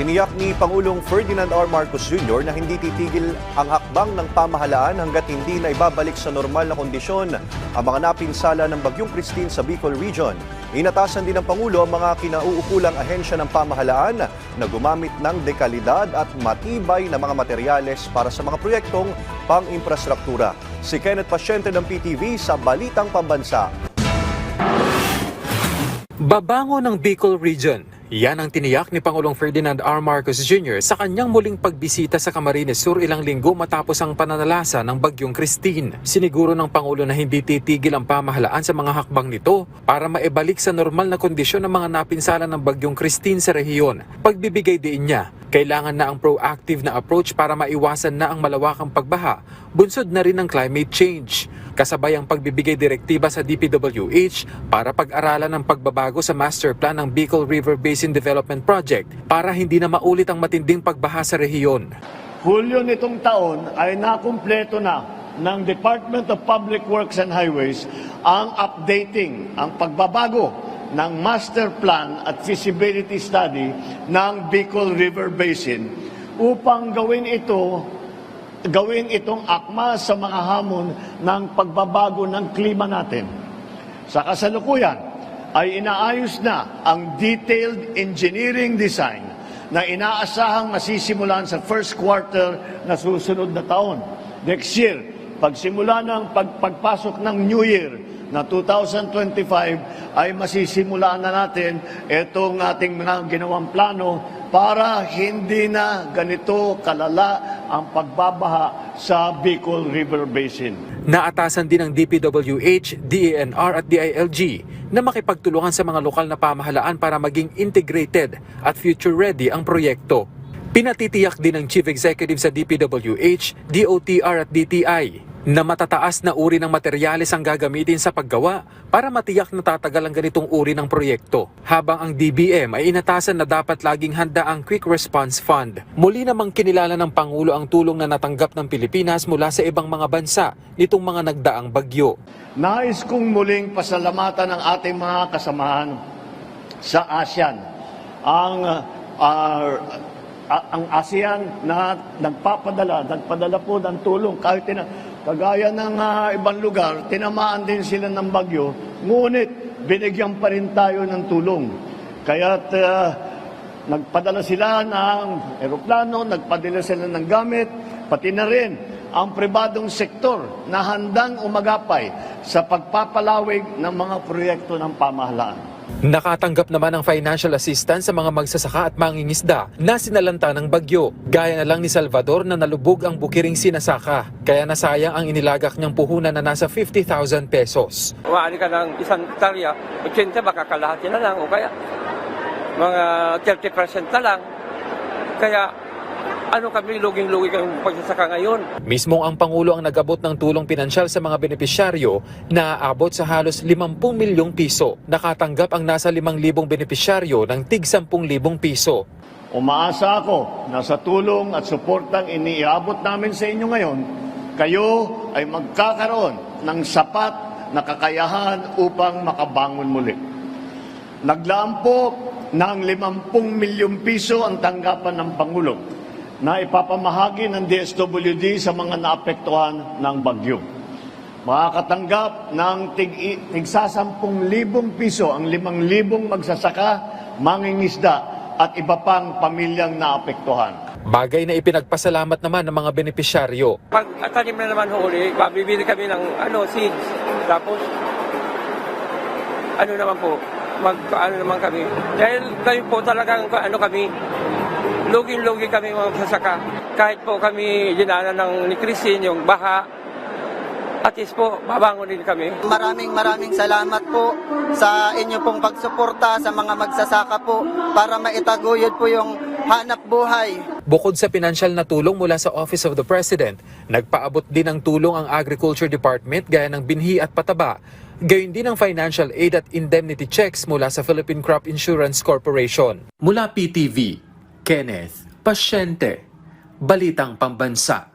Tiniyak ni Pangulong Ferdinand R. Marcos Jr. na hindi titigil ang hakbang ng pamahalaan hanggat hindi na ibabalik sa normal na kondisyon ang mga napinsala ng Bagyong Christine sa Bicol Region. Inatasan din ng Pangulo ang mga kinauukulang ahensya ng pamahalaan na gumamit ng dekalidad at matibay na mga materyales para sa mga proyektong pang-infrastruktura. Si Kenneth Pasyente ng PTV sa Balitang Pambansa. Babango ng Bicol Region. Yan ang tiniyak ni Pangulong Ferdinand R. Marcos Jr. sa kanyang muling pagbisita sa Camarines Sur ilang linggo matapos ang pananalasa ng Bagyong Christine. Siniguro ng Pangulo na hindi titigil ang pamahalaan sa mga hakbang nito para maibalik sa normal na kondisyon ang mga napinsala ng Bagyong Christine sa rehiyon. Pagbibigay din niya, kailangan na ang proactive na approach para maiwasan na ang malawakang pagbaha, bunsod na rin ng climate change. Kasabay ang pagbibigay direktiba sa DPWH para pag-aralan ang pagbabago sa master plan ng Bicol River Basin Development Project para hindi na maulit ang matinding pagbaha sa rehiyon. Hulyo nitong taon ay nakumpleto na ng Department of Public Works and Highways ang updating, ang pagbabago ng master plan at feasibility study ng Bicol River Basin upang gawin itong akma sa mga hamon ng pagbabago ng klima natin. Sa kasalukuyan ay inaayos na ang detailed engineering design na inaasahang masisimulan sa first quarter na susunod na taon. Next year, pagsimula ng pagpasok ng New Year na 2025 ay masisimulan na natin itong ating mga ginawang plano para hindi na ganito kalala ang pagbabaha sa Bicol River Basin. Naatasan din ng DPWH, DENR at DILG na makipagtulungan sa mga lokal na pamahalaan para maging integrated at future-ready ang proyekto. Pinatitiyak din ng Chief Executive sa DPWH, DOTR at DTI na matataas na uri ng materyales ang gagamitin sa paggawa para matiyak na tatagal ang ganitong uri ng proyekto. Habang ang DBM ay inatasan na dapat laging handa ang Quick Response Fund. Muli namang kinilala ng Pangulo ang tulong na natanggap ng Pilipinas mula sa ibang mga bansa nitong mga nagdaang bagyo. Nais kong muling pasalamatan ang ating mga kasamahan sa ASEAN. Ang ASEAN na nagpadala po ng tulong kahit kagaya ng ibang lugar, tinamaan din sila ng bagyo, ngunit binigyan pa rin tayo ng tulong. Kaya't nagpadala sila ng eroplano, nagpadala sila ng gamit, pati na rin ang pribadong sektor na handang umagapay sa pagpapalawig ng mga proyekto ng pamahalaan. Nakatanggap naman ng financial assistance sa mga magsasaka at mangingisda na sinalanta ng bagyo. Gaya na lang ni Salvador na nalubog ang bukiring sinasaka. Kaya nasayang ang inilagak niyang puhunan na nasa 50,000 pesos. Umaari ka ng isang hektarya, 80 baka kalahati na lang o kaya mga 30% na lang. Kaya kami luging-lugi kang pagsasaka ngayon. Mismong ang Pangulo ang nag-abot ng tulong pinansyal sa mga benepisyaryo na aabot sa halos 50 milyong piso. Nakatanggap ang nasa 5,000 benepisyaryo ng tig 10,000 piso. Umaasa ako na sa tulong at suportang iniabot namin sa inyo ngayon, kayo ay magkakaroon ng sapat na kakayahan upang makabangon muli. Naglaan po ng 50 milyong piso ang tanggapan ng Pangulo na ipapamahagi ng DSWD sa mga naapektuhan ng bagyo. Makakatanggap ng tigsa 10,000 piso ang 5,000 magsasaka, mangingisda at iba pang pamilyang naapektuhan. Bagay na ipinagpasalamat naman ng mga benepisyaryo. Pag tanim na naman huli, bibili kami ng seeds. Tapos, naman po, naman kami. Dahil kami po talagang kami, luging-lugi kami mga magsasaka. Kahit po kami dinanan ni Christine, yung baha, at least po, babangon din kami. Maraming salamat po sa inyo pong pagsuporta sa mga magsasaka po para maitaguyod po yung hanap buhay. Bukod sa pinansyal na tulong mula sa Office of the President, nagpaabot din ng tulong ang Agriculture Department gaya ng binhi at pataba. Gayon din ang financial aid at indemnity checks mula sa Philippine Crop Insurance Corporation. Mula PTV, Kenneth Pasyente, Balitang Pambansa.